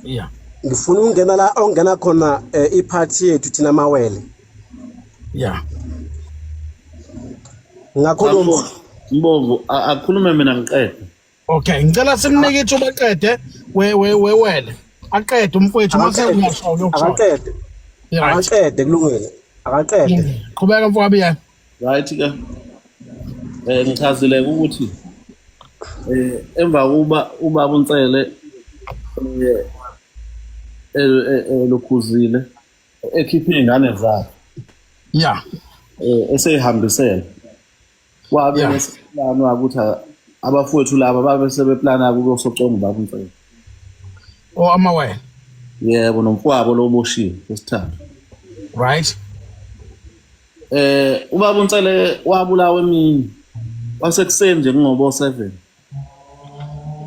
Yeah. Ngifuna ungena la ongena khona iphathi yethu thina mawele. Yeah. Ngakhuluma. Mbovu akhulume mina ngiqede. Okay, ngicela simnike ithuba aqede wele. Aqede umfowethu mase uyasho uyokusho. Akaqede. Akaqede kulungile. Akaqede. Qhubeka mfowabo yami. Right ke. Ngichazile ukuthi emva kuba ubaba uNtsele lokhuzile ekhipha izingane zakhe. Yeah. Esehambisela. Kwabe nesiplano ukuthi abafowethu laba babe sebeplana ukuyosoconga ubaba uNtsele. Amawele. Yebo nomfowabo loboshiwe sesithathu. Right. Ubaba uNtsele wabulawa emini. Wasekuseni nje ngobo 7.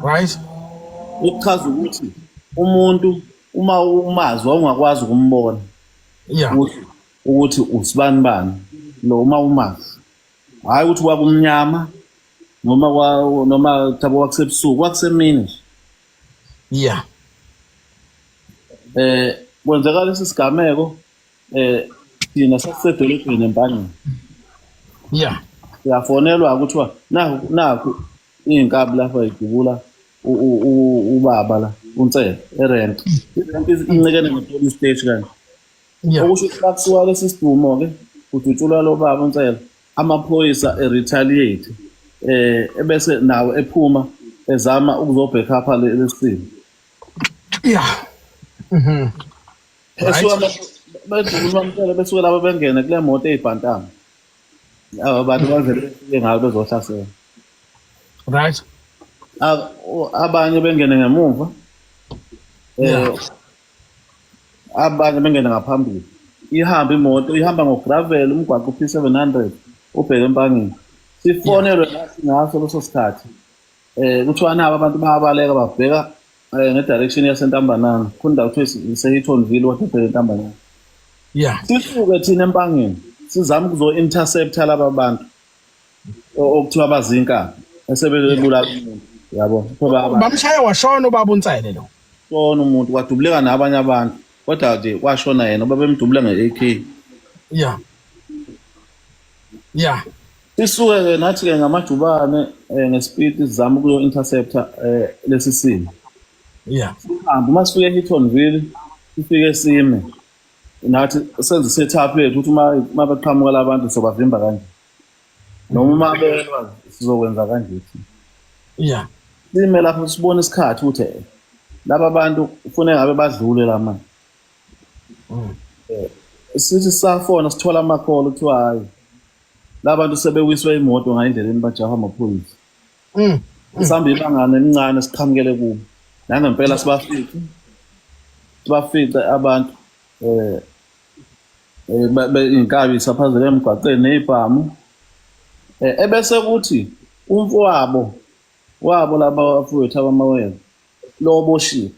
Right. Ukuchaza ukuthi umuntu uma umazi ungakwazi ukumbona. Yeah. Ukuthi usibani bani lo uma umazi. Hayi ukuthi kwakumnyama noma thabo wakusebusuku wakusemini. Yeah. Kwenzeka lesi sigameko thina sasedolobheni eMpangeni. Yeah. Yafonelwa ukuthi naku inkabi lapha igubula ubaba la uNtsele erent. Irent incekene ngepolice station kanje. Yeah. Okusho ukuthi bakusuka lesi sidumo ke udutshulwa lo baba uNtsele amaphoyisa retaliate ebese nawo ephuma ezama ukuzobheka apha lesimo. Yeah. Esuka bedlula uNtsele besuke laba bengene kule moto ezibhantanga. Abantu bavele ngayo bezohlasela. Right. Abanye bengene ngemuva. Abanye bengene ngaphambili. Ihamba imoto ihamba ngogravel umgwaqo P700 ubheke eMpangeni. Sifonelwe nathi ngaso leso sikhathi. Kuthiwa nabo abantu bayabaleka babheka ngedirection yaseNtambanana. Khona kuthiwa iseHittonville wathebheka eNtambanana. Yeah. Sisuke thina eMpangeni sizama ukuzo intercepta laba bantu okuthiwa bazinkabi esebebulala umuntu yabo bamshaya washona ubaba uNtsele lo sona umuntu kwadubuleka nabanye abantu kodwa nje kwashona yena babemdubula nge-AK. Yeah. Yeah. Sisuke ke nathi ke ngamajubane ngespeed sizama ukuyo intercepta lesi simo. Yeah. Sihamba masifike eHittonville sifike sime nathi senze setup yethu ukuthi uma beqhamuka labantu sobavimba kanje noma uma belwa sizokwenza kanje. Yeah. Sime lapho sibona isikhathi ukuthi laba bantu ufune ngabe badlule la manje. Sithi safona sithola ama-call kuthiwa hayi la bantu sebewiswe imoto ngayindleleni bajaha amaphoyisa. Sihamba ibangana elincane siqhamukele kubo nangempela sibafice abantu inkabi saphazela emgwaqeni nezibhamu ebese kuthi umfowabo wabo laba bafowethu abamawele loboshiwe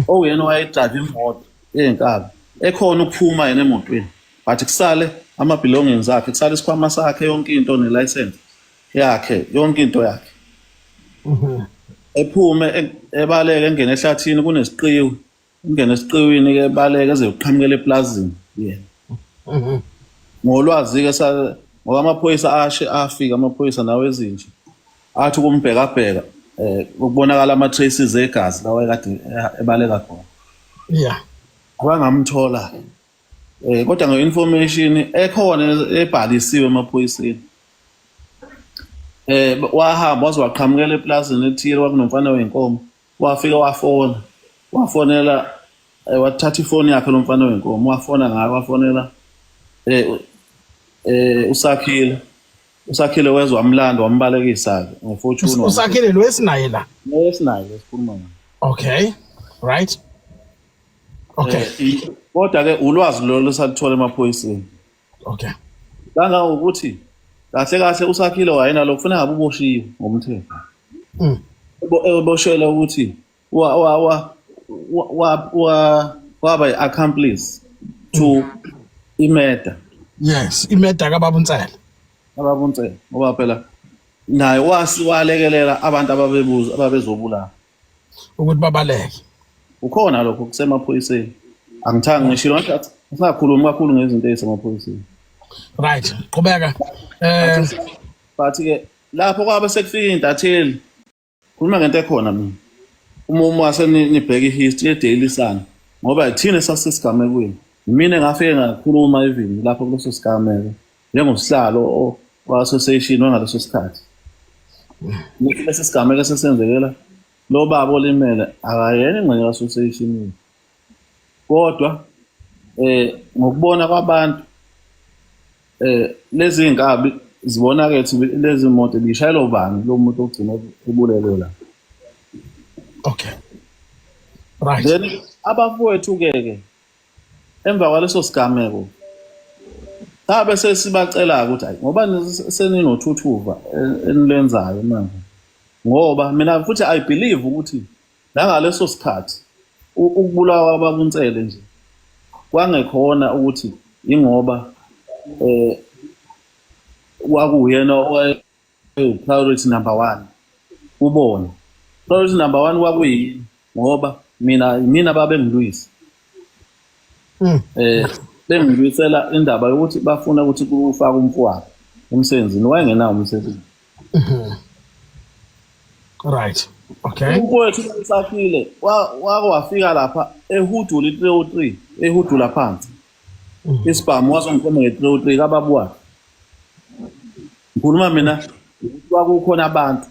oyena wayedrive imoto yenkabi ekhona ukuphuma yena emotweni bathi kusale ama-belongings akhe kusale isikhwama sakhe yonke into nelicense yakhe yonke into yakhe. Ephume ebaleke engene ehlathini kunesiqiwi ingene esiqiwini ke baleke eze uqhamukela eplazini yena. Ngolwazi ke ngoba amaphoyisa afika amaphoyisa nawe ezinje athi ukumbheka ukubonakala ama-traces egazi lawa ekade ebaleka khona. Yeah. Abangamthola kodwa nge-information ekhona ebhalisiwe emaphoyiseni wahamba wazwaqhamukela eplazini ethile kwakunomfana wenkomo wafika wafonela wathatha ifoni yakhe lomfana wenkomo wafona ngayo wafonela usakhile wezwa umlando wambalekisa ngefortune. Usakhile lo esinaye la. Esinaye esikhuluma ngayo. Okay. Right. Okay. Kodwa ke ulwazi lo lesalithola emaphoyiseni. Okay. Kanga ukuthi kahle usakhile wayena lo kufuna ngabe uboshiwe ngomthetho. Eboshelwa ukuthi waba accomplice to imurder. Yes, imurder kaBaba uNtsele. Ababa uNtsele ngoba phela naye walekelela abantu ababezobulala. ukuthi babaleke. Ukhona lokho kusemaphoyiseni. Angithanga ngisho lonke singakhulumi kakhulu ngezinto ezisemaphoyiseni. Right, qhubeka. But ke lapho kwabe sekufika intatheli. Khuluma ngento ekhona mina. Uma wase nibheka ihistory yeDaily Sun ngoba thina sasisigamekweni. Mina ngafike ngakhuluma even lapho kuleso sigameko njengosihlalo wa-association wangaleso sikhathi. Lesi sigameko sesenzekela lo baba olimele akayena ingxenye ye-association. Kodwa ngokubona kwabantu lezi inkabi zibona ke lezi moto bishayela ubani lo muntu ogcina ebulelwe la. Okay. Right. Then abafowethu ke emva kwaleso sigameko sabe sesibacela ukuthi hayi ngoba seninothuthuva enilenzayo manje. Ngoba mina futhi I believe ukuthi la ngaleso sikhathi ukubulawa kwabakuntsele nje kwangekhona ukuthi ingoba wakuyena priority number 1 ubone priority number 1 kwakuyini ngoba mina babengilwisa bengilwisela indaba yokuthi bafuna ukuthi kufake umfowabo emsebenzini wayengenawo umsebenzi. Right. Okay. Umfowethu usafile wafika lapha ehudula i303 ehudula phansi isibhamu wazongikoma nge303 kababu wakhe. Ngikhuluma mina kwakukhona abantu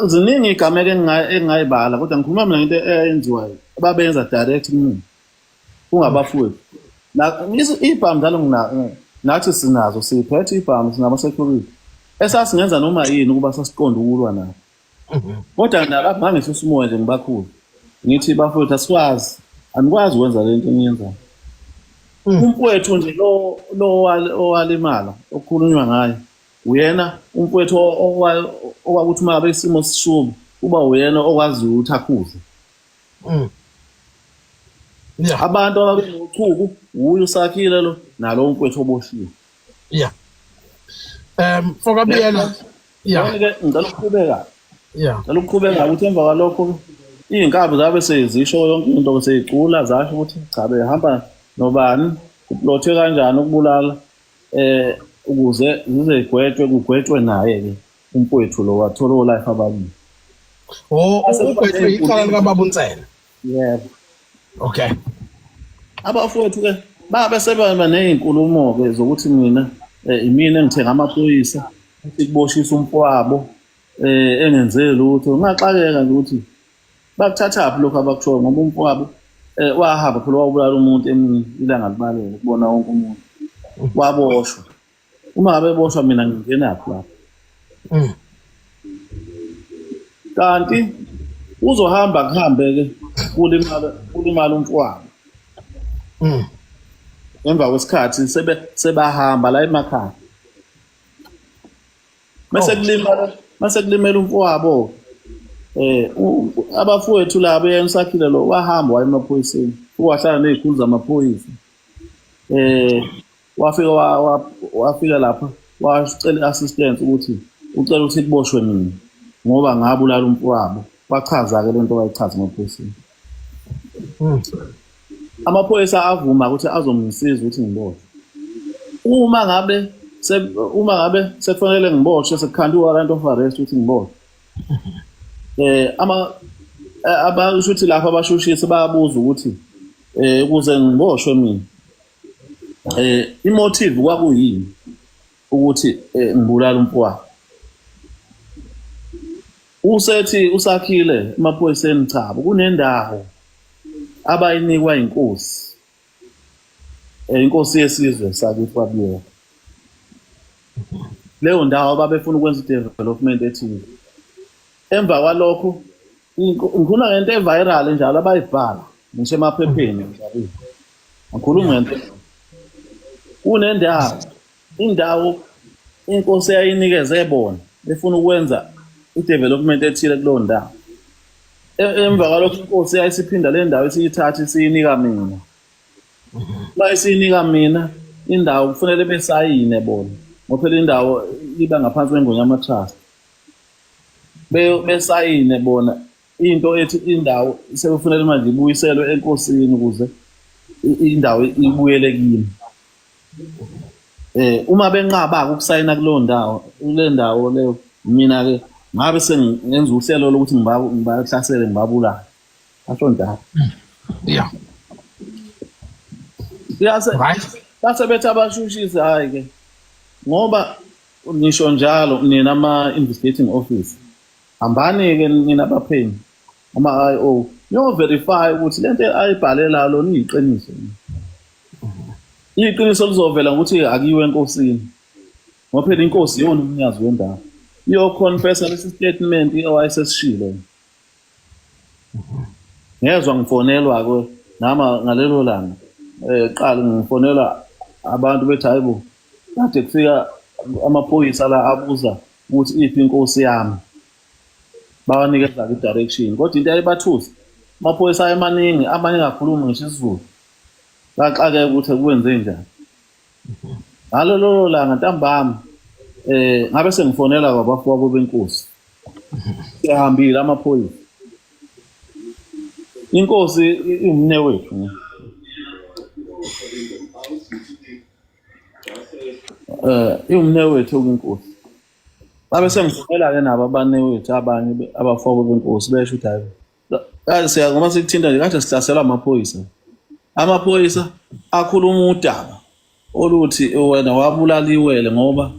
ziningi igameko engingayibala kodwa ngikhuluma mina ngento eyenziwayo ababenza direct kimi kungabafowethu ibhamu njalo nathi sinazo siphethe ibhamu sinama security esasingenza noma yini ukuba sasiqonde ukulwa nabo. Kodwa nalapho ngangisisumoya nje ngibakhulu ngithi bafowethu asikwazi anikwazi ukwenza lento enyenzayo. Umfowethu nje lo owalimala okukhulunywa ngaye uyena umfowethu okwakuthi uma abe isimo sishuba kuba uyena okwazi ukuthi akhuze. Yeah. Abantu ababenochuku uyu sakhile lo nalo umfowethu oboshiwe. Yeah. Fokabiyela. Yeah. Ngicela ukuqhubeka. Yeah. Ngicela ukuqhubeka ukuthi emva kwalokho izinkabi zabe sezisho yonke into seyicula zasho ukuthi cha behamba nobani uplothe kanjani ukubulala ukuze zize kugwetshwe naye ke umfowethu lo wathola life ababili. Ugwetshwe icala likaBabuNtsele. Yebo. Okay. Abafowethu ke babe sebeba nezinkulumo ke zokuthi mina engithenga amaphoyisa ukuthi kuboshisa umfowabo engenzele lutho ngaxakeka nje ukuthi bakuthathaphi lokho abakushoyo ngoba umfowabo wahamba phela wabulala umuntu emini ilanga libalele kubona wonke umuntu waboshwa. Uma ngabe boshwa mina ngingenaphi lapho? Kanti uzohamba kuhambe ke kulimala umfowabo. Emva kwesikhathi sebahamba la emakhaya. Mase kulimela umfowabo abafowethu labo yena sakhile lo wahamba waye emaphoyiseni wahlala nezikhulu zamaphoyisa. Wafika lapha wacela assistance ukuthi ucela ukuthi kuboshwe mina ngoba ngabulala umfowabo. Wachaza ke lento wayichaza emaphoyiseni. Amaphoyisa avuma ukuthi azomngisiza ukuthi ngiboshwe. Uma ngabe sekufanele ngiboshwe sekukhanda warrant of arrest ukuthi ngiboshwe. Abasho ukuthi lapha abashushisi bayabuza ukuthi ukuze ngiboshwe mina imotive kwakuyini ukuthi ngibulala umfowabo. Usethi usakhile emaphoyiseni cha kunendawo abayinikwa inkosi. Inkosi yesizwe sakithi kwaBiyela. Leyo ndawo ababefuna ukwenza i-development ethile. Emva kwalokho ngikhuluma ngento eviral njalo abayibhala ngisho emaphepheni njalo. Ngikhuluma ngento indawo inkosi yayinikeze bona befuna ukwenza i-development ethile kulo ndawo. Emva kwalokho inkosi yayisiphinda le ndawo isiyithatha isiyinika mina. Bayisinika mina indawo kufanele besayine bona ngoba phela indawo iba ngaphansi kweNgonyama Trust besayine bona into ethi indawo sekufanele manje ibuyiselwe enkosini ukuze indawo ibuyele kimi. Uma benqaba ukusayina kuleyo ndawo kule ndawo leyo mina ke ngabe sengenza uhlelo lokuthi ngibahlasele ngibabulala asho njalo. Yeah. Right. Base bethi abashushisi hayi ke ngoba ngisho njalo nina ama-investigating office hambani ke nina abaphenyi ama-IO niyo-verify ukuthi lento ayibhalela lona iyiqiniso. Iqiniso lizovela ukuthi akiwe enkosini ngoba phela inkosi iyona umnikazi wendawo iyo-confessa lesi statement owayesesishilo. Ngezwa ngifonelwa-ke ngalelo langa qala ngifonelwa abantu bethi hayi bo kade kufika amaphoyisa la abuza ukuthi iphi inkosi yami bawanikeza i-direction kodwa into ayibathusa amaphoyisa amaningi amanye kakhuluma ngisho isiZulu baxake ukuthi kwenze njani. Ngalolo langa ntambama ngabe sengifonela kwabafowabo benkosi sihambile amaphoyisa inkosi imne wethu iwumne wethu kwinkosi babe sengifonela-ke nabo abane wethu abanye abafowabo benkosi besho ukuthi hayi siyangoma sikuthinta nje kade sihlaselwa amaphoyisa akhuluma udaba oluthi wena wabulaliwele ngoba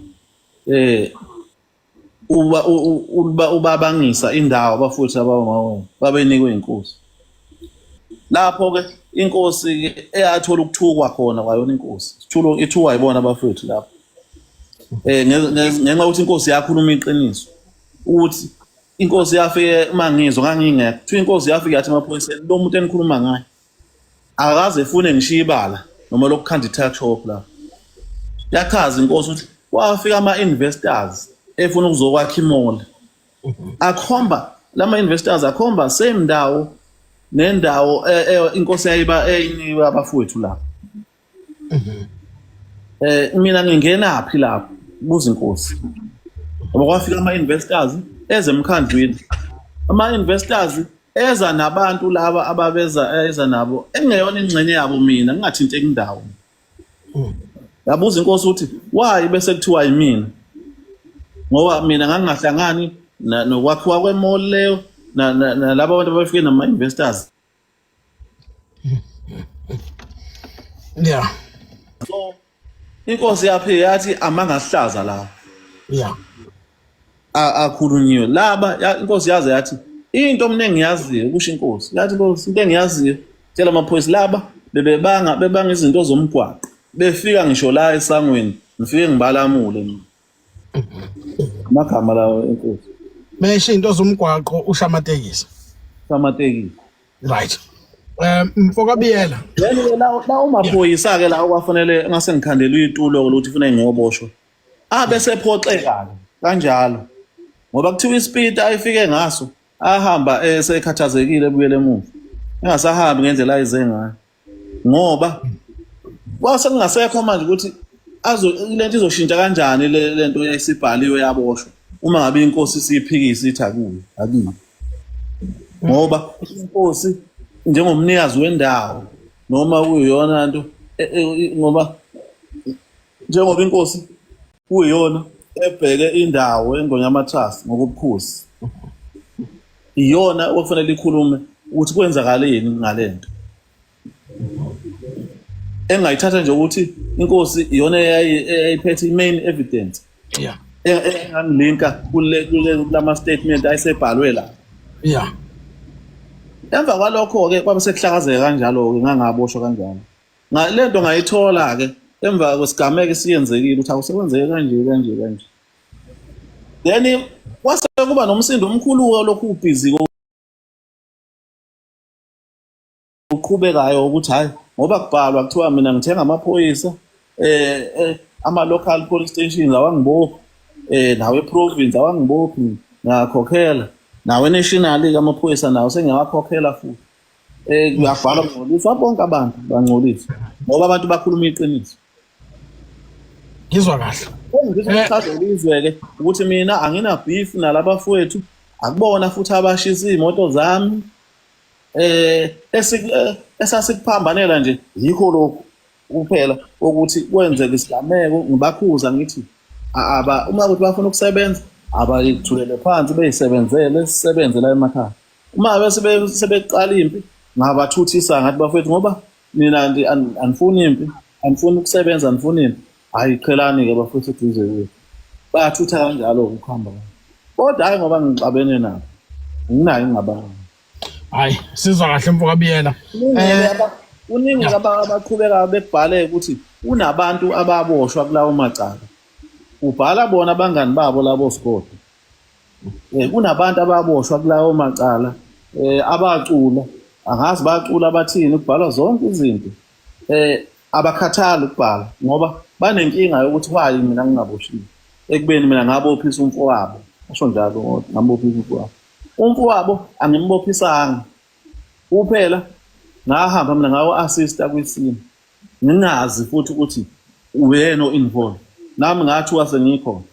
ubabangisa indawo bafuthu abawona babenikwe inkosi. Lapho-ke inkosi-ke eyathola ukuthukwa khona kwayona inkosi ithukwa yibona abafethu lapho ngenxa yokuthi inkosi yakhuluma iqiniso ukuthi inkosi yafike mangizwa ngangingekho kuthiwa inkosi yafike yathi emaphoyiseni lo muntu enikhuluma ngaye akaze efune ngishiye ibala noma lokukhanda i-tax shop la yachaza inkosi ukuthi kwafika ama-investors efuna ukuzokwakha imall akhomba lama-investors akhomba same ndawo nendawo inkosi eyiniwe abafowethu lapho. Mina ngingenaphi lapho buza inkosi ngoba kwafika ama-investors ezemkhandlwini ama-investors eza nabantu laba eza nabo engeyona ingxenye yabo mina ngingathinteki indawo. Yabuza inkosi ukuthi why bese kuthiwa yimina ngoba mina ngangingahlangani nokwakhiwa kwemall leyo nalabo abantu abafike nama-investors. Yeah. So inkosi yaphike yathi amangahlaza la. Yeah. Akhulunyiwe laba inkosi yaze yathi into mina engiyaziyo kusho inkosi yathi inkosi into engiyaziyo tshela amaphoyisa laba bebanga izinto zomgwaqo befika ngisho la esangweni ngifike ngibalamule mina amagama lawo enkosi meshe into zomgwaqo ushamatekisi right. Mfokabiyela la umaphoyisa ke la okwafanele ngase ngikhandela uyitulo ukuthi ufuna ngiyoboshwa bese phoxeka kanjalo ngoba kuthiwa ispeed ayifike ngaso ahamba esekhathazekile ebuyele emuva engasahambi ngendlela ayize ngayo ngoba kwase kungasekho manje ukuthi lento izoshintsha kanjani lento yayisibhaliwe yaboshwa uma ngabe inkosi siyiphikisa ithi akuyi ngoba inkosi njengomnikazi wendawo noma kuyiyona nto ngoba njengoba inkosi kuyiyona ebheke indawo eNgonyama Trust ngokubukhosi iyona okufanele ikhulume ukuthi kwenzakaleni ngalento engayithatha nje ukuthi inkosi iyona eyayiphethe i-main evidence engangilinka kulama statement ayesebhalwe la. Emva kwalokho-ke kwabe sekuhlakazeka kanjalo-ke ngangaboshwa kanjalo lento ngayithola-ke emva kwesigameko esiyenzekile ukuthi akusekwenzeke kanje then kwase kuba nomsindo omkhulu lokhu ubhizi uqhubekayo ukuthi hayi ngoba kubhalwa kuthiwa mina ngithenga amaphoyisa ama-local police stations awangibophi nawe province awangibophi ngakhokhela nawe national-ke amaphoyisa nawo sengiyawakhokhela futhi kuyabhalwa kungcoliswa bonke abantu bangcoliswa ngoba abantu bakhuluma iqiniso. ngizwa kahle. Ngizochazela izwe-ke ukuthi mina angina beef nalabafowethu, akubona futhi abashisa iy'moto zami. Esasikuphambanela nje yikho lokhu kuphela ukuthi kwenzeke isigameko, ngibakhuza ngithi uma ukuthi bafuna ukusebenza abayithulele phansi beyisebenzele, sisebenze la emakhaya. Uma bese sebeqala impi ngabathuthisa ngathi bafethu ngoba mina anifuni impi, anifuni ukusebenza, anifuni impi. Ayiqhelani-ke bafethu eduze kwethu. Bayathutha kanjalo ukuhamba. Kodwa hayi ngoba ngixabene nabo. Nginayo ingabanga. Hayi, sizwa kahle mfokabiyela. Uningi abaqhubeka bekubhale ukuthi unabantu ababoshwa kulawo macala. Ubhala bona abangani babo labo Sigodo. Kunabantu ababoshwa kulawo macala abacula, angazi bacula bathini ukubhala zonke izinto. Abakhathali ukubhala ngoba banenkinga yokuthi why mina ngingaboshiwe. Ekubeni mina ngabophisa umfowabo. Asho njalo ngoba ngabophisa umfowabo. Umfowabo angimbophisanga. Kuphela ngahamba mina ngawo assista kwisimo. Ngingazi futhi ukuthi uyena involved. Nami ngathi wase ngikho.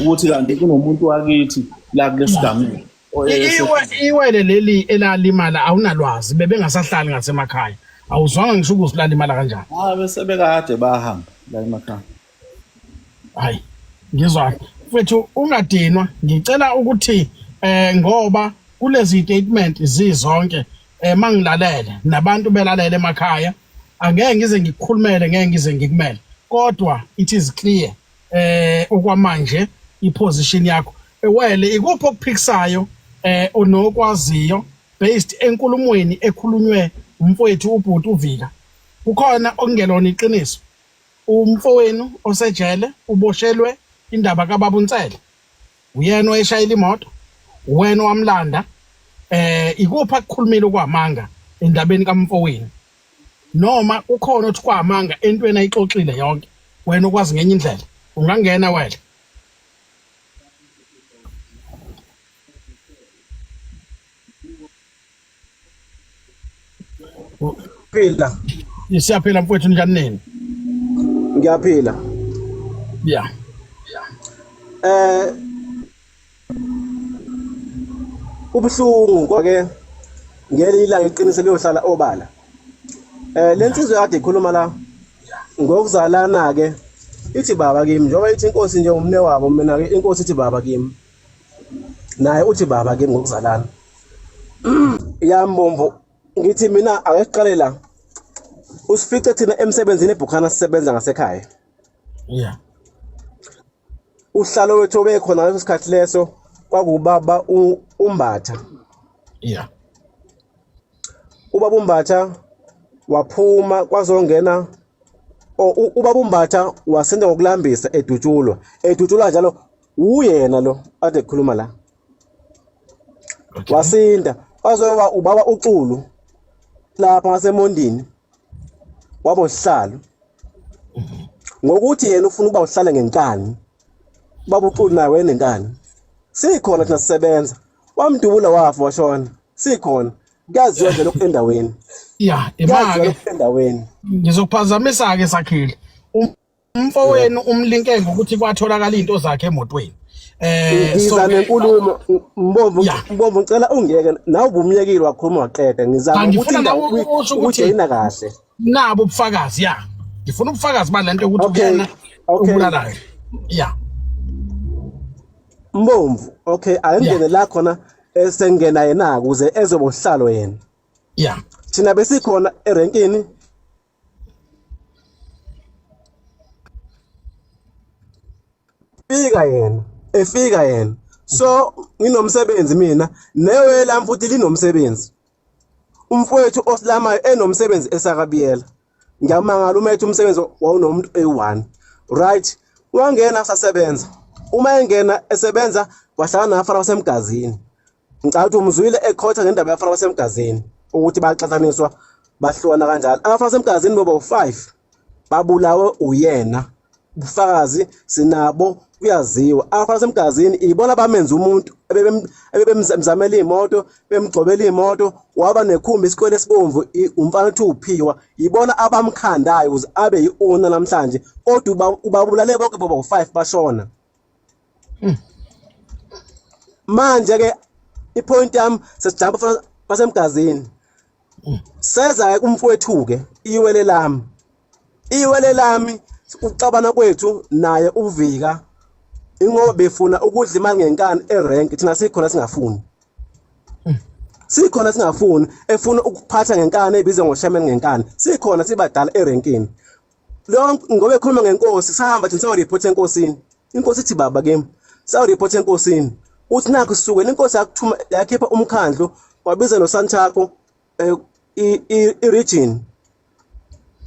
Ukuthi kanti kunomuntu wakithi la kulesigameko. Iwele leli elalimala awunalwazi bebengasahlali ngasemakhaya. Awuzwanga ngisho ukuthi lalimala kanjani. Bese bekade bahamba la emakhaya. Hayi, ngizwa. Mfethu ungadinwa, ngicela ukuthi ngoba kulezi statement zizonke mangilalele nabantu belalele emakhaya angeke ngize ngikukhulumele, ngeke ngize ngikumele. Kodwa it is clear okwamanje iposition yakho ewele ikuphi okuphikisayo onokwaziyo based enkulumweni ekhulunywe umfowethu ubhuti uVika. Kukhona okungelona iqiniso. Umfowenu osejele uboshelwe indaba kaBaba uNtsele. Uyena oyeshayela imoto, wena wamlanda. Ikuphi akukhulumile kwamanga endabeni kaMfowenu. Noma ukhona othi kwamanga entweni ayixoxile yonke. Wena ukwazi ngenye indlela. Ungangena wena. Phila. Siyaphila mfowethu njani nini? Ngiyaphila. Yeah. Ubuhlungu kwake ngelila ngeqiniso liyohlala obala. Lensizwe kade ikhuluma la ngokuzalana ke ithi baba kimi njengoba ithi inkosi nje umne wabo mina ke inkosi ithi baba kimi. Naye uthi baba kimi ngokuzalana. Yambombo ngithi mina akeqale la. Usifice thina emsebenzini eBukhana sisebenza ngasekhaya. Yeah. Uhlalo wethu obekhona ngaleso sikhathi leso kwakubaba uMbatha. Yeah. Ubaba uMbatha waphuma kwazongena ubaba uMbatha wasenda ngokulambisa edutshulwa. Edutshulwa njalo uyena lo ade kukhuluma la. Okay. Wasinda wazoba ubaba uXulu lapha ngaseMondini. Wabo sihlalo. Ngokuthi yena ufuna ukuba uhlale ngenkani. Baba uXulu naye wenenkani. Sikhona thina sisebenza. Wamdubula wafa washona. Sikhona. Kuyaziwa nje lokho endaweni. Yeah, imake endaweni. Ngizokuphazamisa ke sakhile. Umfowenu umlinke ngokuthi kwatholakala into zakhe emotweni. Ngiza nenkulumo mbombo ngicela ungiyeke nawe ubumyekile wakhuluma waqeda ngizama ukuthi yina kahle. Nabo ubufakazi ya. Ngifuna ubufakazi balento ukuthi uyena ubulalayo. Yeah. Mbomvu, okay, ayingene la khona esengena yena ukuze ezobe uhlalo yena. Yeah. Thina besikhona erenkini. Efika yena. So nginomsebenzi mina, newe la mfuthi linomsebenzi. Umfowethu osilamayo enomsebenzi esakabiyela. Ngiyamangala umethu umsebenzi wawunomuntu A1. Right? Wangena sasebenza. Uma engena esebenza wahlangana nabafana basemgazini. Ngicela ukuthi umzwile ekhotha ngendaba yabafana basemgazini ukuthi baxathaniswa bahlona kanjalo. Abafana basemgazini boba u5 babulawe uyena ubufakazi sinabo kuyaziwa abafana semgazini ibona bamenza umuntu ebebemzamela imoto bemgcobela imoto waba nekhumbi isikwele esibomvu umfana uthi uphiwa ibona abamkhandayo ukuze abe yiona namhlanje kodwa ubabulale bonke boba u5 bashona manje ke ipoint yami sesijamba abafana basemgazini seza umfowethu ke iwele lami ucabana kwethu naye uvika ingoba befuna ukudla imali ngenkani erank thina sikhona singafuni efuna ukuphatha ngenkani ebize ngoshaman ngenkani sikhona sibadala erankini lonke ngoba ekhuluma ngenkosi sahamba thina sawu report enkosini inkosi ithi baba kimi sawu report enkosini uthi nakho sisuke inkosi yakuthuma yakhipha umkhandlu wabiza noSantaco i-region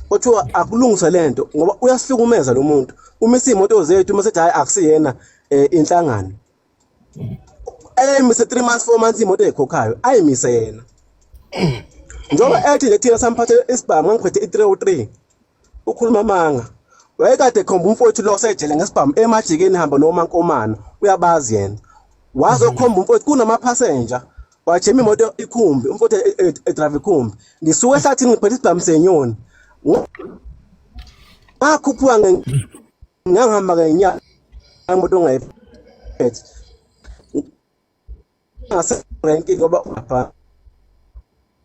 kuthiwa akulungise lento ngoba uyasihlukumeza lo muntu uma isimoto zethu uma sethi hayi akusiyena inhlangano emise 3 months 4 months imoto ekhokhayo ayimise yena njoba ethi nje thina samphathe isibhamu ngiphethe i303 ukhuluma manga wayekade khomba umfowethu lo sejele ngesibhamu emajikeni hamba nomankomana uyabazi yena wazokhomba umfowethu kunama passenger wajema imoto ikhumbi umfowethu edrive ikhumbi ngisuke ehlathini ngiphethe isibhamu senyoni ngakhuphuka ngihamba ngenyanga imoto ngayiphethe ngase ranking ngoba apha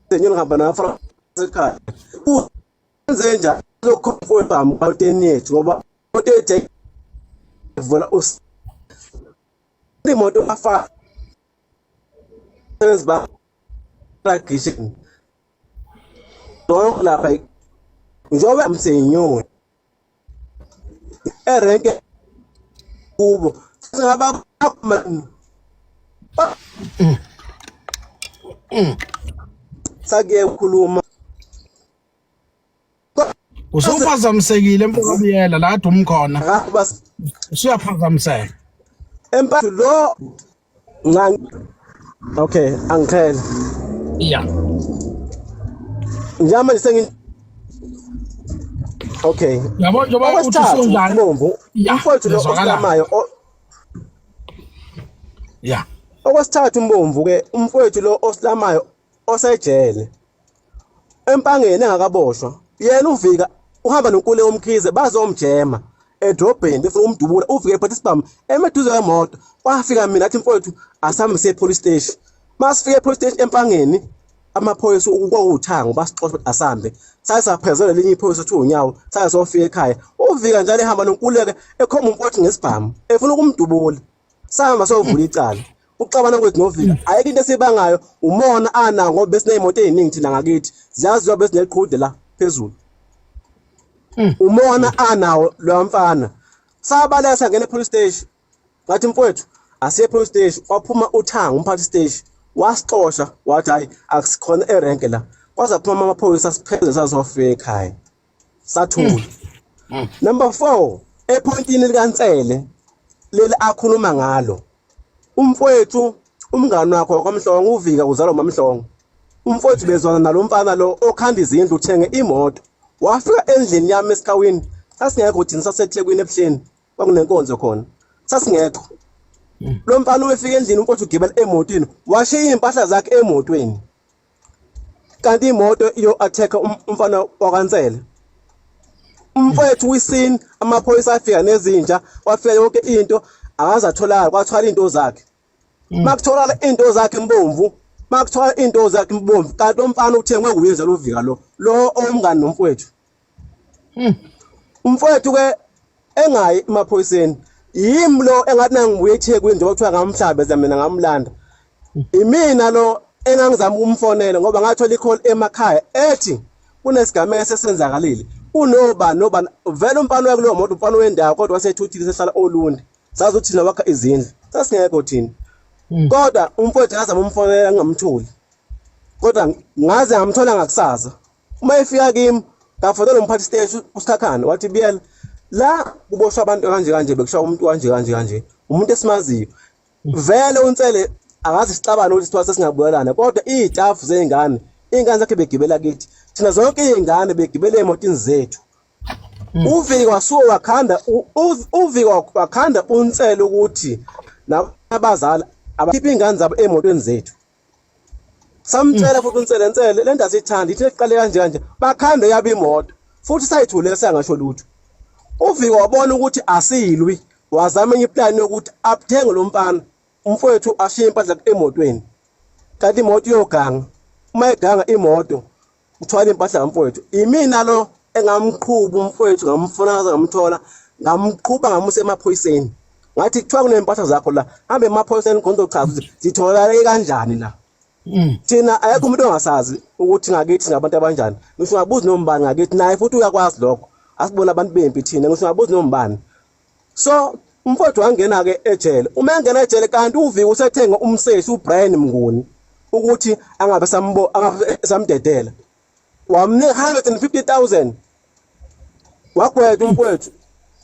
senyoni ngihamba nafra ekhaya uzenze njani zokhomfowethu amqoteni yethu ngoba imoto ethe vula imoto afa ba practice donc lapha njoba msenyoni erenke kubo singaba sake ukukhuluma usuphazamisekile empokobiyela la dum khona usuyaphazamiseka empathu lo okay angikhele yeah njama nje okay yabo njoba uthi sonjani bomvu umfowethu lo osilamayo yeah okwesithathu umbomvu ke umfowethu lo osilamayo osejele empangeni engakaboshwa yena uvika uhamba nonkule omkhize bazomjema edrobheni befuna umdubula uvike ephatha isibhamu emeduze wemoto wafika mina athi mfowethu asihambise epolice station masifike epolice station empangeni amaphoyisa ukwakuthanga basixoxa asambe sayisaphezela linye iphoyisa ethi unyawo sayasofika ekhaya uvika njalo ehamba nonkuleke ekhoma umfowethu ngesibhamu efuna ukumdubula sahamba sovula icala uxabana kwethu novika ayike into esibangayo umona ana ngoba besineyimoto eziningi thina ngakithi ziyaziwa besineqhude la phezulu umona anawo lo mfana sabalesa ngene police station ngathi mfowethu asiye police station waphuma uthanga umphathi station wasixosha wathi hayi akusikhona erenke la kwaza phuma amaphoyisa sipheze sazofika ekhaya sathula number 4 epointini likaNtsele leli akhuluma ngalo umfowethu umngani wakho kwaMhlongo uvika uzalwa uMamhlongo umfowethu bezwana nalomfana lo okhanda izindlu uthenge imoto wafika endlini yami esikawini sasingekho thina saseThekwini ebuhleni kwakunenkonzo khona sasingekho lo mfana uyefika endlini umfowethu ugibela emotweni washiya impahla zakhe emotweni kanti imoto iyo attack umfana wakaNtsele umfowethu wisini amaphoyisa afika nezinja wafika yonke into akazatholakala kwathwala into zakhe makuthola into zakhe mbomvu makuthola into zakhe mbomvu kanti umfana uthengwe nguyeza lovika lo omngani nomfowethu umfowethu ke engayi emaphoyiseni yimi lo engathi nangibuye eThekwini njengoba kuthiwa ngamhlaba mina ngamlanda imina lo engangizama ukumfonela ngoba ngathola icall emakhaya ethi kunesigameko sesenzakalile unobani vele umfana wakulowo moto umfana wendawo kodwa wasethuthile sehlala olundi sazothi thina wakha izindlu sasingekho thina kodwa umfowethu ngazama umfonela ngamtholi kodwa ngaze ngamthola ngakusasa uma efika kimi ngafonela umphathi station uSikhakhane wathi biyela la kuboshwa abantu kanje bekushaya umuntu kanje umuntu esimaziyo vele uNtsele akazi sixabana ukuthi sithiwa sesingabuyelana kodwa iitafu zeingane zakhe begibela kithi thina zonke izingane begibela emotini zethu Uvika wasuka wakhanda uvika wakhanda unsele ukuthi nabazali abakhipha ingane zabo emotweni zethu. Samtshela futhi unsele le nto asithandi ithi eqale kanje bakhande yaba imoto futhi sayithule sangasho lutho. Uvika wabona ukuthi asilwi wazama enye iplan yokuthi abuthenge lo mfana umfowethu ashiye impahla emotweni. Kanti imoto yoganga uma eganga imoto uthwala impahla kamfowethu. Imina lo engamqhuba umfowethu ngamfuna ngamthola ngamqhuba ngamusa emaphoyiseni. Ngathi kuthiwa kunempahla zakho la hambe emaphoyiseni konke uchaza zitholakala kanjani la. Thina ayekho umuntu ongasazi ukuthi ngakithi singabantu abanjani. Ngisho ngabuza nombani ngakithi naye futhi uyakwazi lokho. Asibona abantu bempi thina ngisho ngabuza nombani. So umfowethu wangena ke ejele. Uma engena ejele kanti uvika usethenga umseshi uBrian Mnguni ukuthi angabe samdedela. Wamnika 150,000. Wagwetha umfowethu.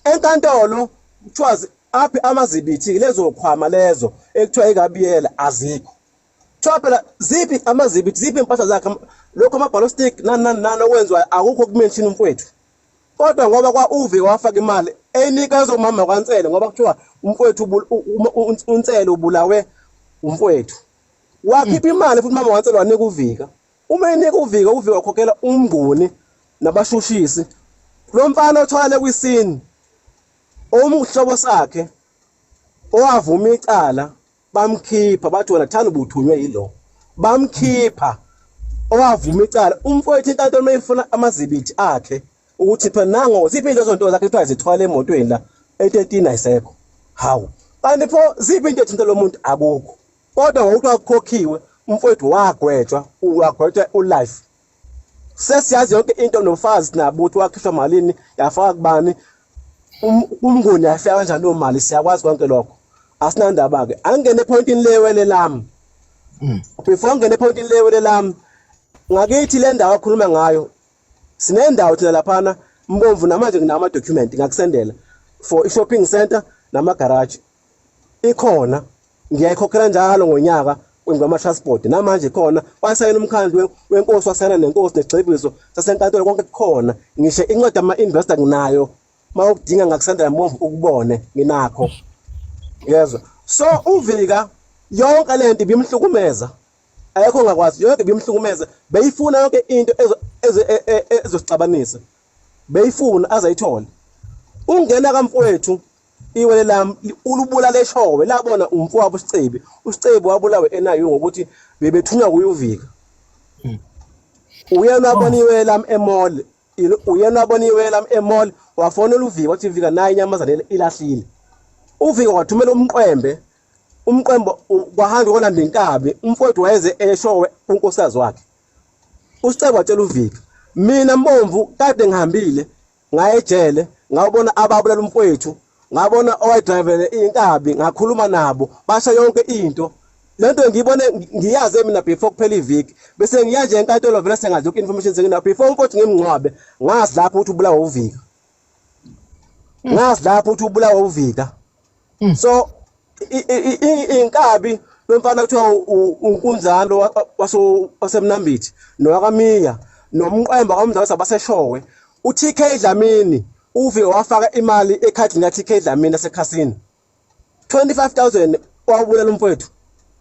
Enkantolo kuthiwa aphi amazibithi lezo khwama lezo ekuthiwa ikabiyela azikho. Kuthiwa phela ziphi amazibithi ziphi impahla zakhe lokho amabhalostic nani okwenzwa akukho kumention umfowethu. Kodwa ngoba kwa Uvika wafaka imali enikeza umama kwaNtsele ngoba kuthiwa umfowethu uNtsele ubulawe umfowethu. Wakhipha imali futhi umama kwaNtsele wanika Uvika. Uma enika Uvika wakhokhela umnguni nabashushisi. Lo mfana othwale kwisini omhlobo sakhe owavuma icala bamkhipha bathi wena thana ubuthunywe yilo. Bamkhipha owavuma icala umfowethu inkantolo mayifuna amazibithi akhe ukuthi phela nango ziphi into zonto zakhe kuthiwa zithwala emotweni la e13 ayisekho. Hawu. Kanti pho ziphi into ethinta lo muntu akukho. Kodwa ngokuthi wakhokhiwe umfowethu wagwetshwa ulife. Sesiyazi yonke into nofazi nabuthi wakhishwa malini yafaka kubani umnguni yafika kanjani lo mali siyakwazi konke lokho. Asinandaba ke angene epointini lewele lami. Before ngene epointini lewele lami ngakithi le ndawo akhuluma ngayo sinendawo thina laphana Mbomvu namanje nginama document ngakusendela for i-shopping center nama garage ikhona ngiyayikhokhela njalo ngonyaka kwengama transport namanje khona basayina umkhandlu wenkosi wasayina nenkosi negxibiso sasenkantolo konke kukhona ngisho incwadi ama investor nginayo mawukudinga ngakusendela Mbomvu ukubone nginakho yezwa. So Uvika yonke lento bimhlukumeza ayekho ngakwazi yonke bimhlukumeza beyifuna yonke into ezosixabanisa beyifuna azayithola. Ungena kamfowethu iwele lami ulubula leshowe labona umfowabo uSicebi wabulawe enayo ngokuthi bebethunywa kuYuvika. Uyena wabona iwele lami emall wafonela Uvika wathi Vika nayi inyamazane ilahlile. Uvika wathumela umqwembe kwahamba kolanda inkabi umfowethu wayeze eshowe unkosikazi wakhe. uSicebi watshela Uvika mina Mbomvu kade ngihambile ngaye ejele ngabona ababulala umfowethu ngabona owayedrivele inkabi ngakhuluma nabo basha yonke into lento ngiyibone ngiyaze mina before kuphela iviki bese ngiyaje enkantolo vele sengazi yonke information zengina before umfowethu ngimngcwabe ngazi lapho ukuthi ubulawa uVika. Ngazi lapho ukuthi ubulawa uVika. So inkabi lomfana kuthiwa uNkunzalo wasemnambithi nowaKamiya nomqemba kwamdlalo sabaseshowe uTK Dlamini Uvika wafaka imali ekhadini kaTK Dlamini asekhasini 25,000 wabulala umfowethu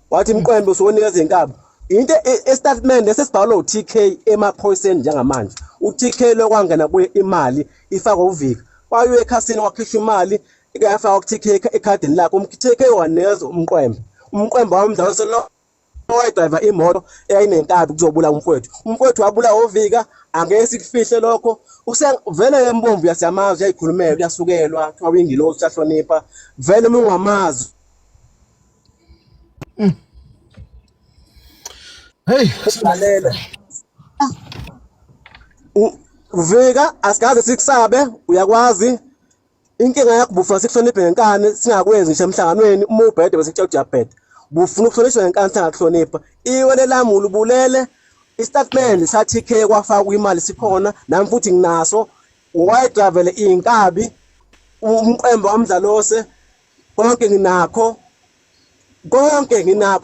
wathi mqembe usonikeza inkabi into estatement esesibhalwa uTK emaphoyiseni njengamanje uTK lokwangena kuye imali ifaka uVika wayo ekhasini wakhishwa imali ikafaka uTK ekhadini lakhe umTK wanezo umqembe wamdlalo selo owayedriver imoto eyayinenkabi kuzobula umfowethu wabula uVika angeke sikufihle lokho usevele eMbomvu yasiyamazi yayikhulumela kuyasukelwa kuthiwa uyingilosi siyahlonipha vele uma ungamazi. Hey silalela Uvika asikaze sikusabe uyakwazi inkinga yakho bufuna sikuhloniphe ngenkani singakwenzi ngisho emhlanganweni uma ubhede bese kuthiwa ujabhede bufuna ukuhlonishwa ngenkani singakuhlonipha iwele lami ulubulele istatement saTK kwafaka imali sikhona nami futhi nginaso wayedravele inkabi umqembe wamdlalose konke nginakho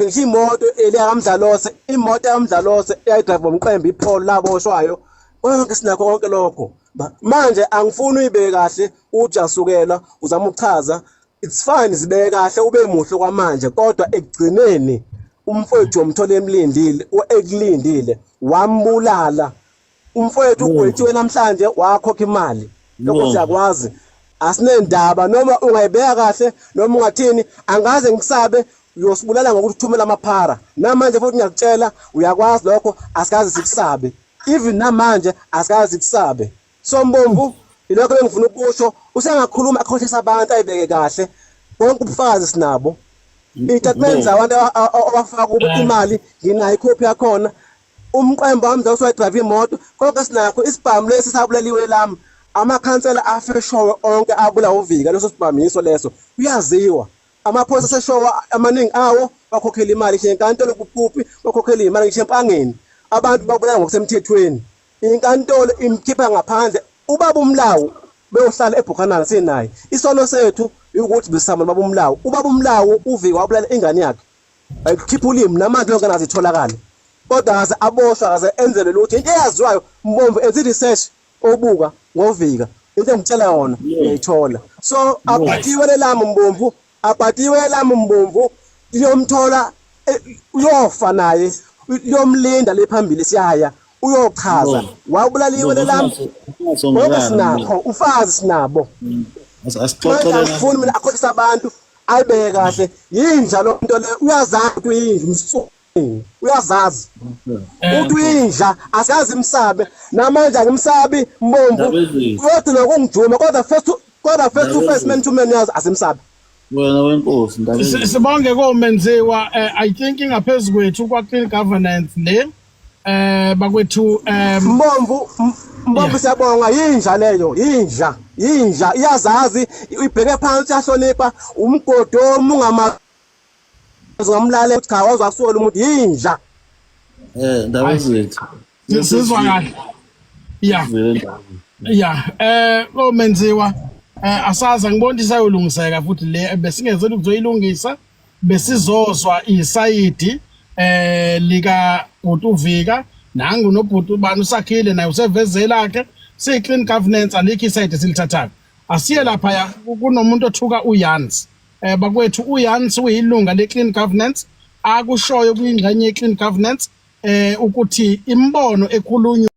ngisho imoto imoto yamdlalose eyayidrive umqembe iPaul laboshwayo konke sinakho konke lokho manje angifuni uyibeke kahle ujasukela uzama ukuchaza it's fine zibeke kahle ube muhle kwamanje kodwa ekugcineni umfowethu omthole emlindile ekulindile wambulala umfowethu ugwethiwe namhlanje wakhokha imali lokho siyakwazi asinendaba noma ungayibeka kahle noma ungathini angaze ngikusabe uyosibulala ngokuthi uthumela amaphara namanje futhi ngiyakutshela uyakwazi lokho asikaze sikusabe even namanje asikaze sikusabe so Mbomvu ilokho engifuna ukusho usengakhuluma akhohlisa abantu ayibeke kahle bonke ubufakazi sinabo itatiments abantu abafaka kuba imali nginayo ikhophi yakhona umqembu wami nje drive imoto konke sinakho isibhamu lesi sabulaliwe lami amakhansela afeshowe onke abula uvika leso sibhamiso leso uyaziwa amaphoyisa aseshowe amaningi awo bakhokhela imali nje inkantolo kuphuphi bakhokhela imali nje empangeni abantu babulala ngokusemthethweni inkantolo imkhipha ngaphandle ubaba umlawu beyohlala eBuchanan sinayi isono sethu ukuthi bisama baba umlawu ubaba umlawu uvika wabulala ingane yakhe ayikhipha ulimi namanje lonke nazitholakala kodwa akaze aboshwa akaze enzelwe lutho into eyaziwayo Mbomvu enze research obuka ngovika into engitshela yona uyayithola so aphathiwe lelami Mbomvu aphathiwe lami Mbomvu liyomthola uyofa naye liyomlinda lephambili siyaya uyochaza wabulaliwe lelami ngoba sinakho ufazi sinabo asixoxele mina akhohlisa abantu ayibeke kahle yinja lo nto le uyazazi ukuthi yinja umsuku uyazazi uthi uyinja asazi imsabe namanje angimsabi Mbomvu uyodina kungijuma kodwa first man to man yazi asimsabi wena wenkosi ndabeni sibonge komenziwa I think ingaphezulu kwethu kwa clean governance le bakwethu Mbomvu siyabonga yinja leyo yinja iyazazi ibheke phansi yahlonipha umgodo ungama ngamlale ukuthi cha wazwasuka umuntu yinja ndaba zethu sizwa kahle komenziwa asaza ngibona isayolungiseka futhi le besingezeli ukuzoyilungisa besizozwa isayidi lika Bhutuvika nangu noBhutu bani usakhile naye usevezela yakhe si clean governance alikho isayidi silithathayo asiye lapha kunomuntu othuka uYans bakwethu uYans uyilunga le clean governance akushoyo kuyingxenye ye clean governance ukuthi imbono ekhulunywa